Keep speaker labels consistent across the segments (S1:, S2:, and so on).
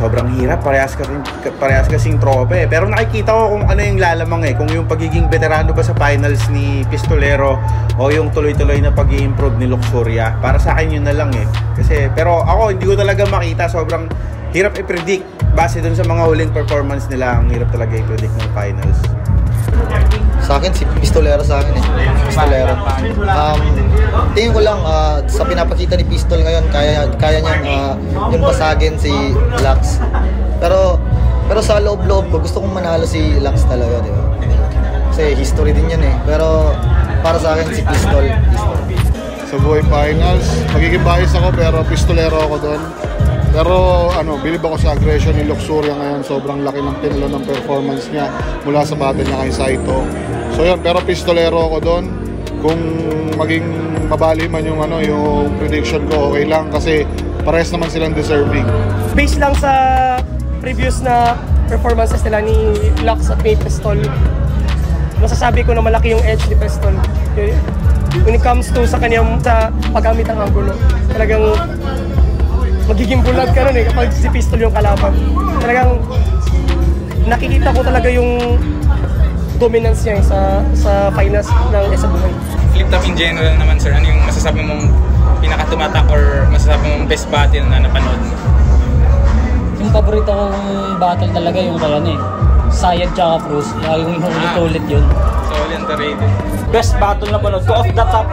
S1: sobrang hirap, parehas kasing tropa eh. Pero nakikita ko kung ano yung lalamang eh, kung yung pagiging veterano ba sa finals ni Pistolero o yung tuloy-tuloy na pag-i-improve ni Luxuria. Para sa akin yun na lang eh. Kasi, pero ako hindi ko talaga makita, sobrang hirap i-predict. Base dun sa mga huling performance nila, ang hirap talaga i-predict ng finals.
S2: Sa akin, si Pistolero sa akin eh. Pistolero. Tingin ko lang, sa pinapakita ni Pistol ngayon, kaya niyang yung basagin si Lux. Pero sa loob-loob ko, gusto kong manalo si Lux talaga, di ba? Kasi history din yan eh. Pero para sa akin, si Pistol.
S3: Sa buhay finals, magiging bias ako pero Pistolero ako doon. Pero bilib ako sa aggression ni Luxuria ngayon. Sobrang laki ng pinalo ng performance niya mula sa battle niya kay Saito. So yun, pero Pistolero ako doon. Kung maging mabali man yung yung prediction ko, okay lang kasi parehas naman silang deserving.
S4: Based lang sa previous na performances nila ni Lux at ni Pistol, masasabi ko na malaki yung edge ni Pistol. When it comes to sa kanyang paggamit ng angulo, talagang magiging bulag ka nun eh kapag si Pistol yung kalaban. Talagang nakikita ko talaga yung dominance niya sa finals ng SMBI.
S5: Flip top in general naman sir, ano yung masasabi mong pinakatumatak or masasabi mong best battle na napanood mo?
S6: Yung paborito kong battle talaga yung Sayad tsaka Cruz, yung inulit-ulit yun.
S5: So underrated.
S7: Best battle na panood ko, off the top,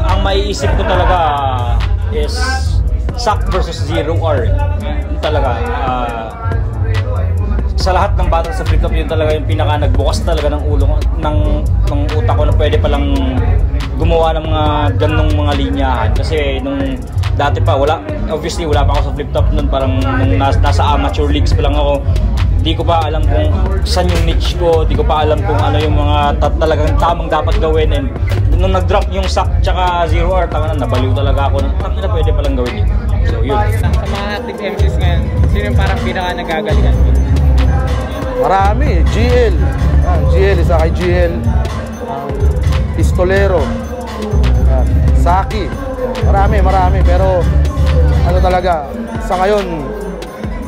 S7: ang maiisip ko talaga is Sack versus Zero R. Talaga, sa lahat ng battle sa flip top, yun talaga yung pinaka nagbukas talaga ng ulo ng utak ko na pwede palang gumawa ng mga ganong mga linyahan. Kasi nung dati pa, obviously wala pa ako sa flip top nun, parang nung nasa amateur leagues pa lang ako. Di ko pa alam kung saan yung niche ko, di ko pa alam kung ano yung mga talagang tamang dapat gawin. And nung nag-drop yung Sack tsaka Zero R, nabaliw talaga ako. Tangina, pwede palang gawin yun. So yun.
S5: Sa mga active MCs ngayon, sino yung parang pinaka nagagalingan mo?
S8: Marami, GL, isa kay GL, Pistolero, Saki, marami, pero talaga, sa ngayon,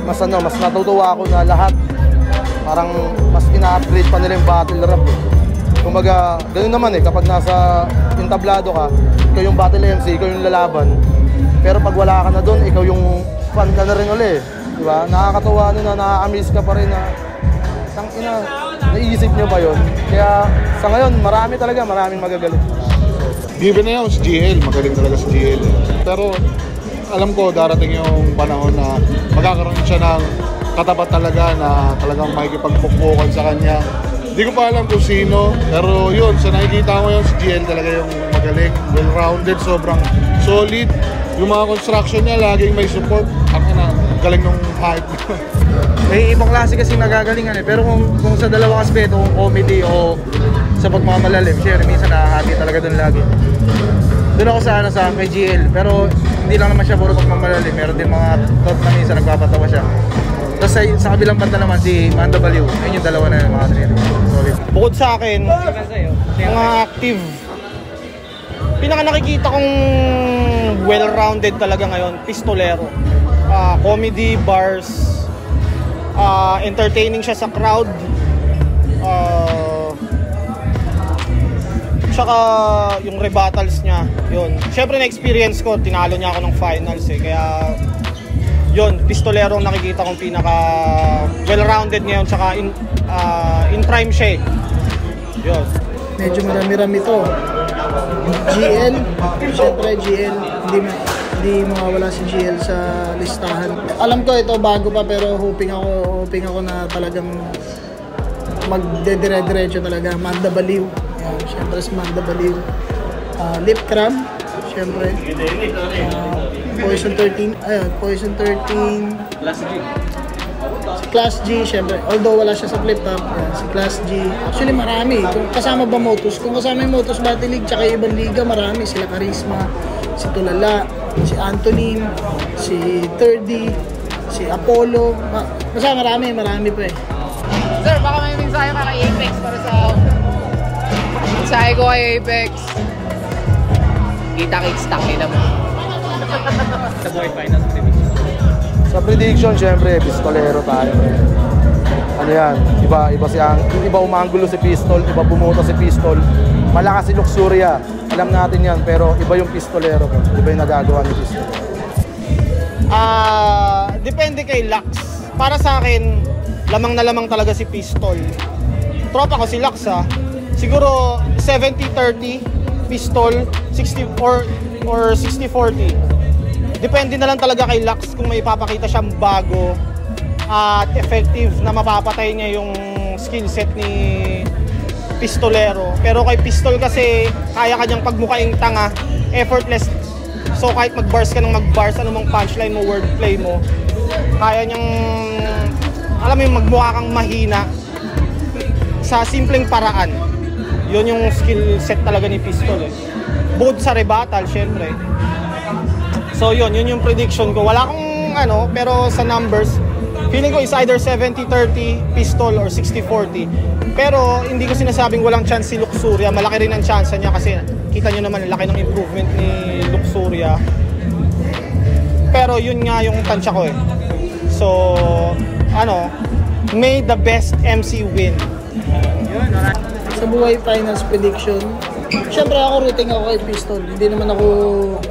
S8: mas natutuwa ako na lahat, parang mas ina-upgrade pa nila yung battle rap eh. Kumbaga, ganun naman eh, kapag nasa entablado ka, ikaw yung battle MC, ikaw yung lalaban, pero pag wala ka na doon, ikaw yung fan ka na rin ulit, di ba? Nakakatuwa na nakaka-amaze ka pa rin na tangina, naisip nyo ba yun? Kaya sa ngayon, maraming magagaling.
S3: Given na yun, si GL, magaling talaga si GL. Pero alam ko darating yung panahon na magkakaroon siya ng katapat talaga na talagang makikipagpukpukan sa kanya. Hindi ko pa alam kung sino, pero yun, sa nakikita ko yun, si GL talaga yung magaling, well-rounded, sobrang solid. Yung mga construction niya, laging may support. Galing nung hype.
S8: May ibang klase kasi nagagalingan eh, pero kung sa dalawang aspeto, kung comedy o sa pagmamalalim, syempre minsan nakahati talaga doon lagi. Doon ako sa kay GL, pero hindi lang naman siya puro pagmamalalim, meron din mga thought na minsan nagpapatawa siya. Tapos sa kabilang banda naman si Manda Baliw, ayun yung dalawa na mga trinity. Solid. Bukod sa akin, mga active, pinaka nakikita kong well-rounded talaga ngayon, Pistolero. Comedy, bars, entertaining siya sa crowd, tsaka yung rebuttals niya, yun. Siyempre na-experience ko, tinalo niya ako ng finals eh, kaya yun, Pistolero ang nakikita kong pinaka well-rounded ngayon, tsaka in prime siya eh. Yun.
S9: Medyo marami-rami to. GL, siyempre GL, hindi mawawala si GL sa listahan. Alam ko ito bago pa, pero hoping ako na talagang magdedire-diretso talaga. Manda Baliw, yan, siyempre si Manda Baliw. Lip Crab, siyempre. Poison 13, ayun, Poison 13. Si Class G, siyempre. Although wala siya sa flip top, yan, si Class G. Actually marami. Kung kasama ba Motus? Kung kasama yung Motus Battle League tsaka yung ibang liga, marami. Sila Charisma, si Tulala, si Antonin, si 30, si Apollo. Basta marami pa eh.
S10: Sir, baka may mensahe ka kay Apex para sa mensahe ko kay Apex. Kita-kits stock nila mo.
S5: Sa buhay finals,
S8: Sa prediction, syempre, pistolero tayo. Ano yan, iba umanggulo si Pistol, iba bumuto si Pistol. Malakas si Luxuria, alam natin yan, pero iba yung pistolero ko. Iba yung nagagawa ni Pistol.
S11: Depende kay Lux. Para sa akin, lamang na lamang talaga si Pistol. Tropa ko si Lux siguro 70-30 Pistol, 60 or 60-40. Depende na lang talaga kay Lux kung may ipapakita siyang bago at effective na mapapatay niya yung skill set ni Pistolero. Pero kay Pistol kasi kaya kanyang pagmukaing tanga, effortless. So kahit mag-bars ka ng mag-bars, anumang punchline mo, wordplay mo, kaya niyang, alam mo yung magmukha kang mahina sa simpleng paraan. Yun yung skill set talaga ni Pistol Both sa rebuttal, syempre. So yun yung prediction ko. Wala akong pero sa numbers, feeling ko is either 70-30 Pistol or 60-40. Pero hindi ko sinasabing walang chance si Luxuria. Malaki rin ang chance niya kasi kita nyo naman laki ng improvement ni Luxuria. Pero yun nga yung tansya ko So, may the best MC win.
S9: Sa buhay finals prediction, syempre ako rooting ako kay Pistol. Hindi naman ako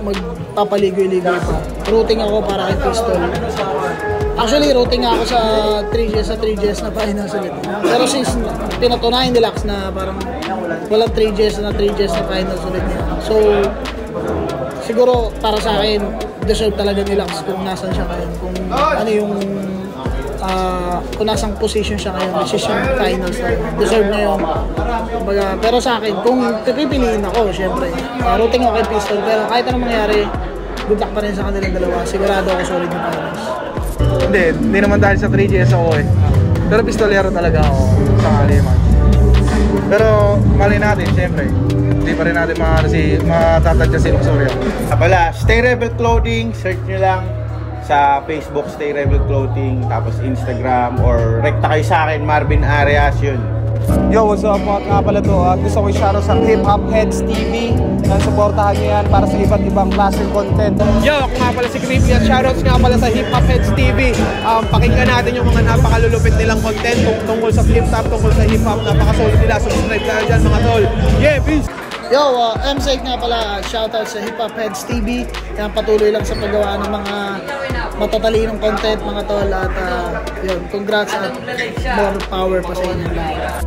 S9: magpapaligoy-ligoy pa. Rooting ako para kay Pistol. Actually, rooting ako sa 3GS na finals ulit. Pero since pinatunayan ni Lux na parang walang 3GS na finals ulit niya. So, siguro para sa akin, deserve talaga ni Lux kung nasan siya ngayon. Kung kung nasang position siya ngayon, which is yung finals na deserve niya yun. Pero sa akin, kung pipiliin ako, syempre, rooting ako kay Pistol. Pero kahit anong mangyari, good luck pa rin sa kanilang dalawa. Sigurado ako solid yung finals.
S8: Hindi naman dahil sa 3GS ako Pero pistolero talaga ako sa kaliman. Pero mali natin, syempre. Hindi pa rin natin matatadya si Luxuria.
S1: Pala, Stay Rebel Clothing, search nyo lang sa Facebook, Stay Rebel Clothing, tapos Instagram, or rekta kayo sa akin, Marvin Arias, yun.
S11: Yo, what's up mga nga pala to? Gusto ko i-shoutout sa Hip Hop Heads TV. Supportahan nyo yan para sa iba't ibang klaseng content. Yo, ako nga pala si Creepy at shoutouts nga pala sa Hip Hop Heads TV. Pakinggan natin yung mga napakalulupit nilang content tungkol sa flip-top, tungkol sa hip-hop. Napakasolid nila. Subscribe kayo dyan mga tol. Yeah, peace!
S9: Yo, MSEC nga pala, shoutout sa Hip Hop Heads TV. Yan, patuloy lang sa paggawa ng mga matatalinong content mga tol. At yun, congrats at more power pa sa inyo lahat.